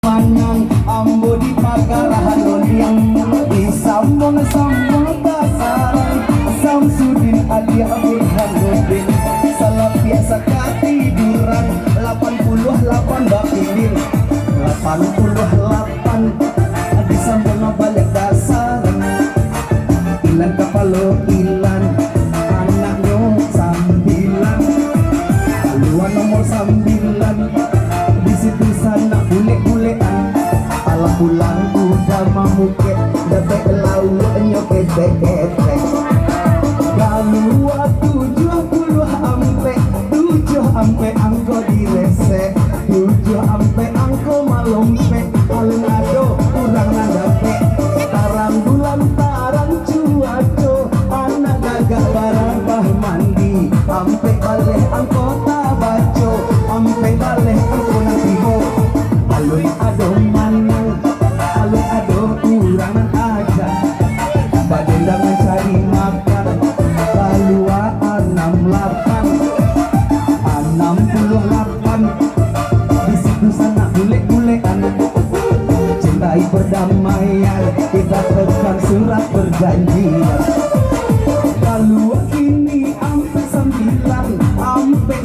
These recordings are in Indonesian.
Manang ambo di pagarahan yang disambung-sambung kasaran Samsudin adia berhanudin salah biasa katiduran 88 bapilin 88 disambung balik dasaran ilan kapalo ilan anaknya sambilan haluan nomor sambilan di situ sana bule-bulean ala pulang udah mamuket debek launya ketek-ketek galua 70 ampe angko direse 7 ampe angko malompe alun ado kurang nadape tarang bulan tarang cuaco anak gagak barang bah mandi ampe baleh angko tabaco ampe baleh angko nasiho alun ado manang alun ado kurangan aja badendang mencari makan balua 68 di situ sana bule-bulean cintai perdamaian kita tekan surat perjanjian balua ini ampe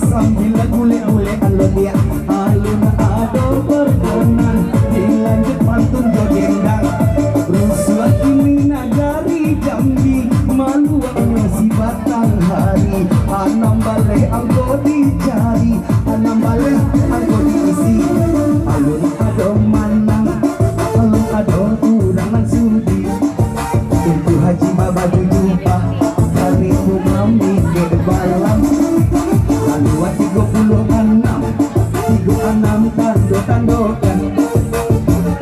9 bule-bulean lo dia alun ado perdonan dilanjut pantun jogendang rusuh ini nagari Jambi maluangnya si batang hari anam baleh angko dicari anam baleh angko diisi alun ado manang alun ado kurangan sudi itu haji babaju jumpa kali bunga mikir balam lalu 36 tando-tandokan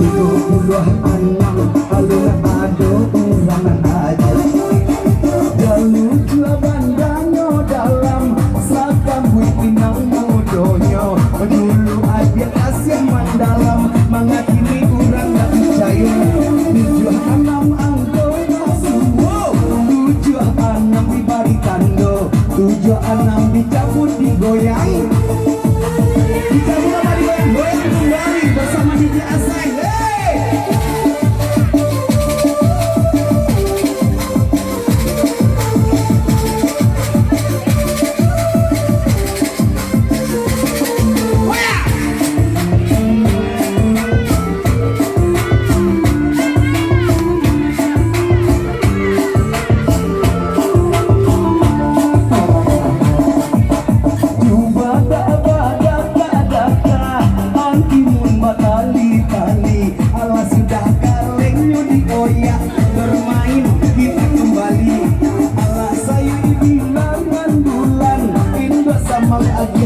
36 alun ado kurangan aja jalur jua bandanyo dalam sakam buih pinang mudonyo dulu aja kasih mandalam mengatini kurang gak percaya 76 angko suwo 76 di baritando 76 dicabut digoyang dicabut apa digoyang kembali bersama DJ Asai. Bermain kita kembali ala sayu di bilangan bulan Indo sama aja